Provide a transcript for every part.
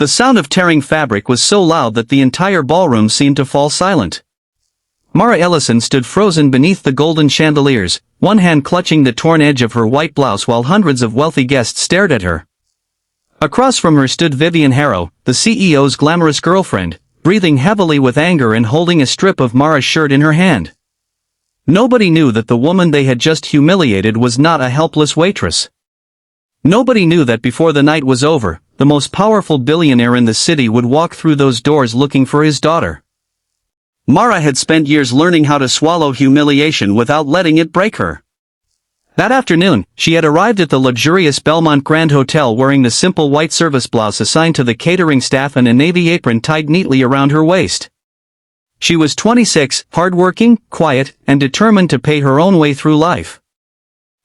The sound of tearing fabric was so loud that the entire ballroom seemed to fall silent. Mara Ellison stood frozen beneath the golden chandeliers, one hand clutching the torn edge of her white blouse while hundreds of wealthy guests stared at her. Across from her stood Vivian Harrow, the CEO's glamorous girlfriend, breathing heavily with anger and holding a strip of Mara's shirt in her hand. Nobody knew that the woman they had just humiliated was not a helpless waitress. Nobody knew that before the night was over, the most powerful billionaire in the city would walk through those doors looking for his daughter. Mara had spent years learning how to swallow humiliation without letting it break her. That afternoon, she had arrived at the luxurious Belmont Grand Hotel wearing the simple white service blouse assigned to the catering staff and a navy apron tied neatly around her waist. She was 26, hardworking, quiet, and determined to pay her own way through life.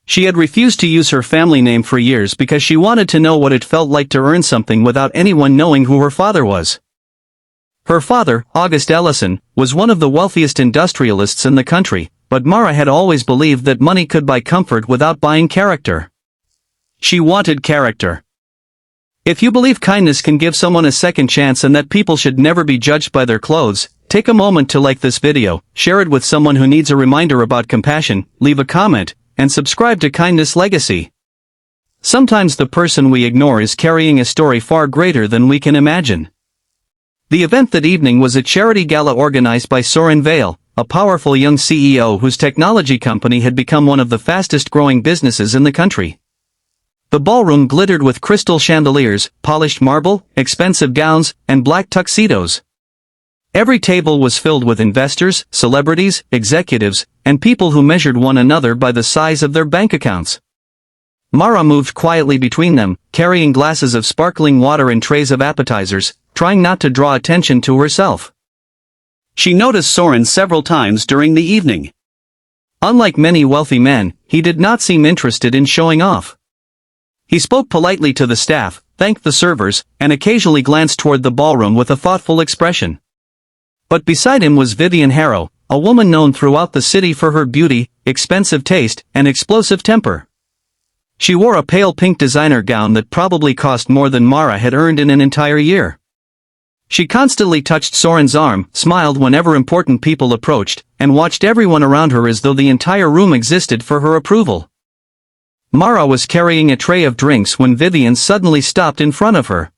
She had refused to use her family name for years because she wanted to know what it felt like to earn something without anyone knowing who her father was. Her father, August Ellison, was one of the wealthiest industrialists in the country, but Mara had always believed that money could buy comfort without buying character. She wanted character. If you believe kindness can give someone a second chance and that people should never be judged by their clothes, take a moment to like this video, share it with someone who needs a reminder about compassion, leave a comment, and subscribe to Kindness Legacy. Sometimes the person we ignore is carrying a story far greater than we can imagine. The event that evening was a charity gala organized by Soren Vale, a powerful young CEO whose technology company had become one of the fastest-growing businesses in the country. The ballroom glittered with crystal chandeliers, polished marble, expensive gowns, and black tuxedos. Every table was filled with investors, celebrities, executives, and people who measured one another by the size of their bank accounts. Mara moved quietly between them, carrying glasses of sparkling water and trays of appetizers, trying not to draw attention to herself. She noticed Soren several times during the evening. Unlike many wealthy men, he did not seem interested in showing off. He spoke politely to the staff, thanked the servers, and occasionally glanced toward the ballroom with a thoughtful expression. But beside him was Vivian Harrow, a woman known throughout the city for her beauty, expensive taste, and explosive temper. She wore a pale pink designer gown that probably cost more than Mara had earned in an entire year. She constantly touched Soren's arm, smiled whenever important people approached, and watched everyone around her as though the entire room existed for her approval. Mara was carrying a tray of drinks when Vivian suddenly stopped in front of her.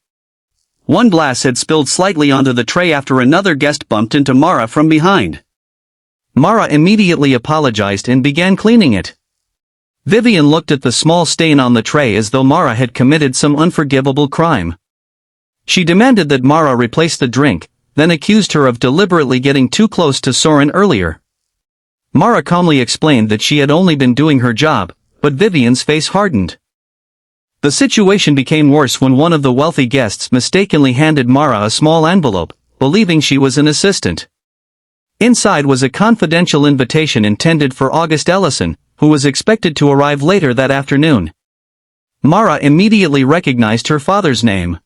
One glass had spilled slightly onto the tray after another guest bumped into Mara from behind. Mara immediately apologized and began cleaning it. Vivian looked at the small stain on the tray as though Mara had committed some unforgivable crime. She demanded that Mara replace the drink, then accused her of deliberately getting too close to Soren earlier. Mara calmly explained that she had only been doing her job, but Vivian's face hardened. The situation became worse when one of the wealthy guests mistakenly handed Mara a small envelope, believing she was an assistant. Inside was a confidential invitation intended for August Ellison, who was expected to arrive later that afternoon. Mara immediately recognized her father's name.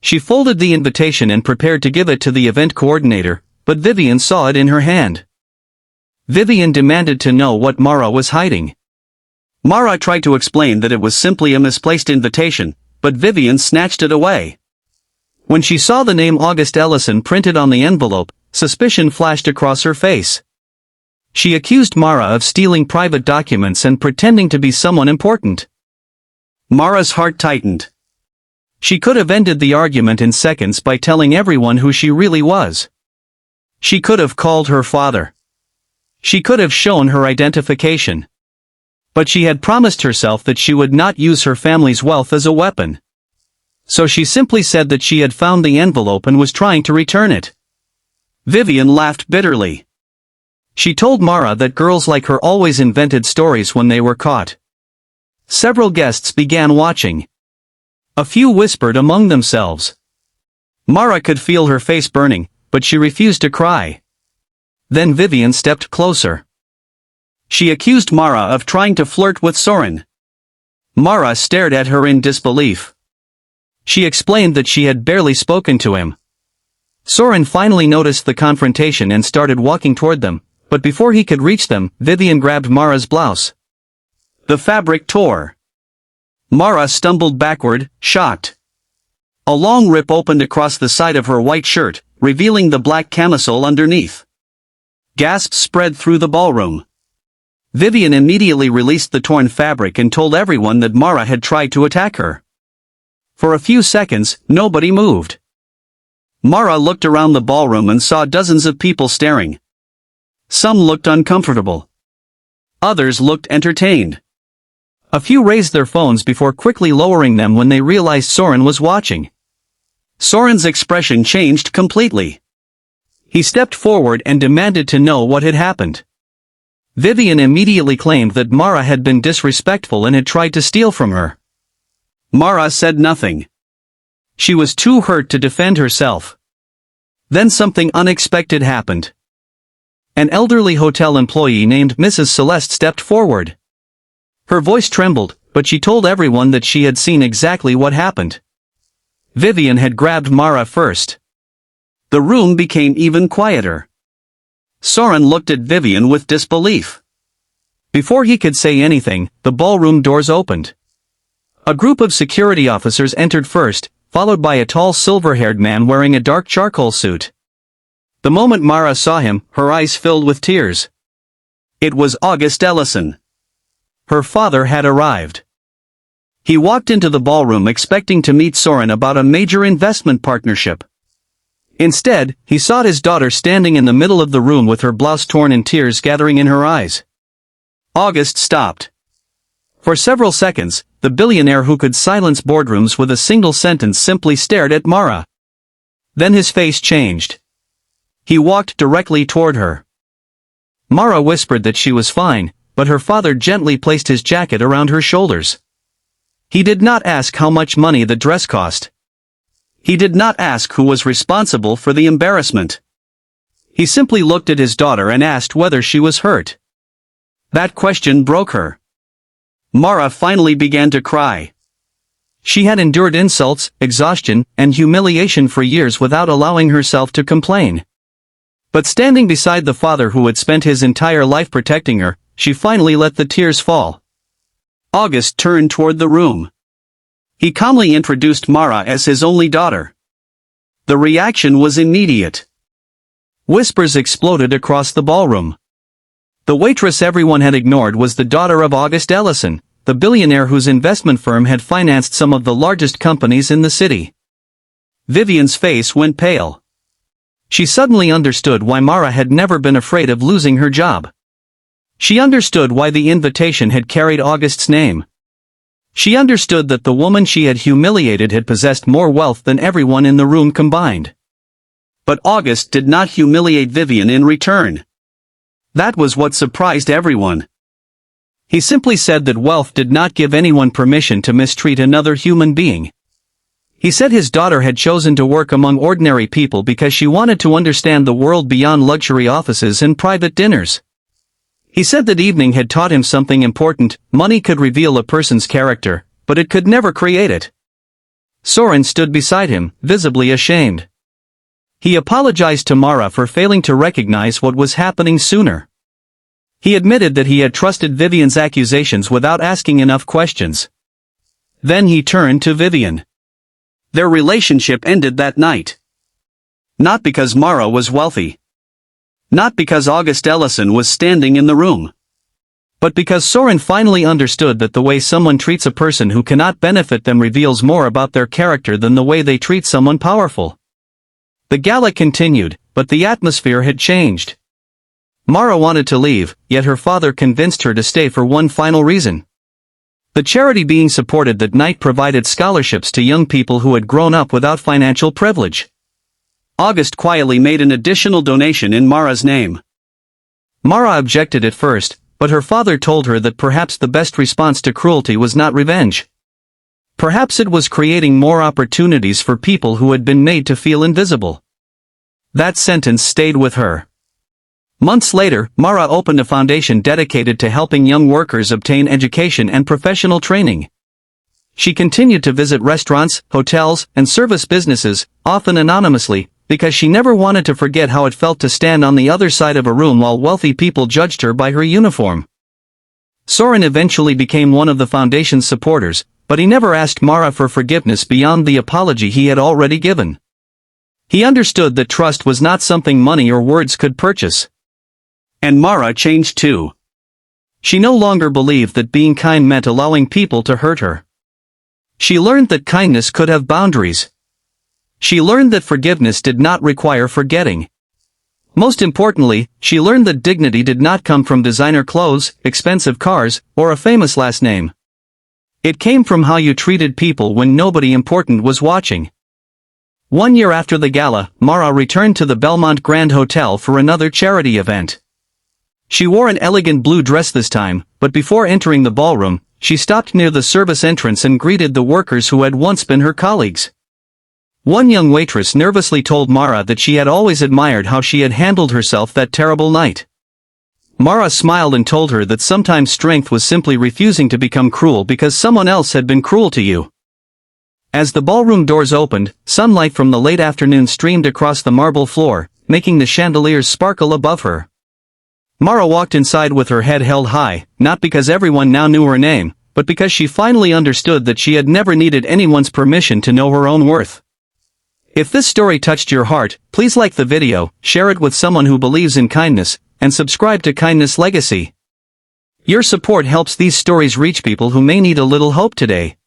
She folded the invitation and prepared to give it to the event coordinator, but Vivian saw it in her hand. Vivian demanded to know what Mara was hiding. Mara tried to explain that it was simply a misplaced invitation, but Vivian snatched it away. When she saw the name August Ellison printed on the envelope, suspicion flashed across her face. She accused Mara of stealing private documents and pretending to be someone important. Mara's heart tightened. She could have ended the argument in seconds by telling everyone who she really was. She could have called her father. She could have shown her identification. But she had promised herself that she would not use her family's wealth as a weapon. So she simply said that she had found the envelope and was trying to return it. Vivian laughed bitterly. She told Mara that girls like her always invented stories when they were caught. Several guests began watching. A few whispered among themselves. Mara could feel her face burning, but she refused to cry. Then Vivian stepped closer. She accused Mara of trying to flirt with Soren. Mara stared at her in disbelief. She explained that she had barely spoken to him. Soren finally noticed the confrontation and started walking toward them, but before he could reach them, Vivian grabbed Mara's blouse. The fabric tore. Mara stumbled backward, shocked. A long rip opened across the side of her white shirt, revealing the black camisole underneath. Gasps spread through the ballroom. Vivian immediately released the torn fabric and told everyone that Mara had tried to attack her. For a few seconds, nobody moved. Mara looked around the ballroom and saw dozens of people staring. Some looked uncomfortable. Others looked entertained. A few raised their phones before quickly lowering them when they realized Soren was watching. Soren's expression changed completely. He stepped forward and demanded to know what had happened. Vivian immediately claimed that Mara had been disrespectful and had tried to steal from her. Mara said nothing. She was too hurt to defend herself. Then something unexpected happened. An elderly hotel employee named Mrs. Celeste stepped forward. Her voice trembled, but she told everyone that she had seen exactly what happened. Vivian had grabbed Mara first. The room became even quieter. Soren looked at Vivian with disbelief. Before he could say anything, the ballroom doors opened. A group of security officers entered first, followed by a tall silver-haired man wearing a dark charcoal suit. The moment Mara saw him, her eyes filled with tears. It was August Ellison. Her father had arrived. He walked into the ballroom expecting to meet Soren about a major investment partnership. Instead, he saw his daughter standing in the middle of the room with her blouse torn and tears gathering in her eyes. August stopped. For several seconds, the billionaire who could silence boardrooms with a single sentence simply stared at Mara. Then his face changed. He walked directly toward her. Mara whispered that she was fine, but her father gently placed his jacket around her shoulders. He did not ask how much money the dress cost. He did not ask who was responsible for the embarrassment. He simply looked at his daughter and asked whether she was hurt. That question broke her. Mara finally began to cry. She had endured insults, exhaustion, and humiliation for years without allowing herself to complain. But standing beside the father who had spent his entire life protecting her, she finally let the tears fall. August turned toward the room. He calmly introduced Mara as his only daughter. The reaction was immediate. Whispers exploded across the ballroom. The waitress everyone had ignored was the daughter of August Ellison, the billionaire whose investment firm had financed some of the largest companies in the city. Vivian's face went pale. She suddenly understood why Mara had never been afraid of losing her job. She understood why the invitation had carried August's name. She understood that the woman she had humiliated had possessed more wealth than everyone in the room combined. But August did not humiliate Vivian in return. That was what surprised everyone. He simply said that wealth did not give anyone permission to mistreat another human being. He said his daughter had chosen to work among ordinary people because she wanted to understand the world beyond luxury offices and private dinners. He said that evening had taught him something important: money could reveal a person's character, but it could never create it. Soren stood beside him, visibly ashamed. He apologized to Mara for failing to recognize what was happening sooner. He admitted that he had trusted Vivian's accusations without asking enough questions. Then he turned to Vivian. Their relationship ended that night. Not because Mara was wealthy. Not because August Ellison was standing in the room. But because Soren finally understood that the way someone treats a person who cannot benefit them reveals more about their character than the way they treat someone powerful. The gala continued, but the atmosphere had changed. Mara wanted to leave, yet her father convinced her to stay for one final reason. The charity being supported that night provided scholarships to young people who had grown up without financial privilege. August quietly made an additional donation in Mara's name. Mara objected at first, but her father told her that perhaps the best response to cruelty was not revenge. Perhaps it was creating more opportunities for people who had been made to feel invisible. That sentence stayed with her. Months later, Mara opened a foundation dedicated to helping young workers obtain education and professional training. She continued to visit restaurants, hotels, and service businesses, often anonymously, because she never wanted to forget how it felt to stand on the other side of a room while wealthy people judged her by her uniform. Soren eventually became one of the foundation's supporters, but he never asked Mara for forgiveness beyond the apology he had already given. He understood that trust was not something money or words could purchase. And Mara changed too. She no longer believed that being kind meant allowing people to hurt her. She learned that kindness could have boundaries. She learned that forgiveness did not require forgetting. Most importantly, she learned that dignity did not come from designer clothes, expensive cars, or a famous last name. It came from how you treated people when nobody important was watching. 1 year after the gala, Mara returned to the Belmont Grand Hotel for another charity event. She wore an elegant blue dress this time, but before entering the ballroom, she stopped near the service entrance and greeted the workers who had once been her colleagues. One young waitress nervously told Mara that she had always admired how she had handled herself that terrible night. Mara smiled and told her that sometimes strength was simply refusing to become cruel because someone else had been cruel to you. As the ballroom doors opened, sunlight from the late afternoon streamed across the marble floor, making the chandeliers sparkle above her. Mara walked inside with her head held high, not because everyone now knew her name, but because she finally understood that she had never needed anyone's permission to know her own worth. If this story touched your heart, please like the video, share it with someone who believes in kindness, and subscribe to Kindness Legacy. Your support helps these stories reach people who may need a little hope today.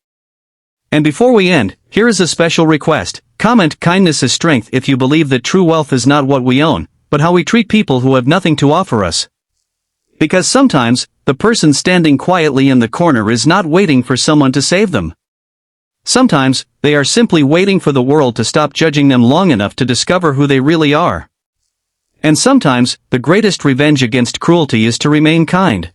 And before we end, here is a special request. Comment "Kindness is strength" if you believe that true wealth is not what we own, but how we treat people who have nothing to offer us. Because sometimes, the person standing quietly in the corner is not waiting for someone to save them. Sometimes, they are simply waiting for the world to stop judging them long enough to discover who they really are. And sometimes, the greatest revenge against cruelty is to remain kind.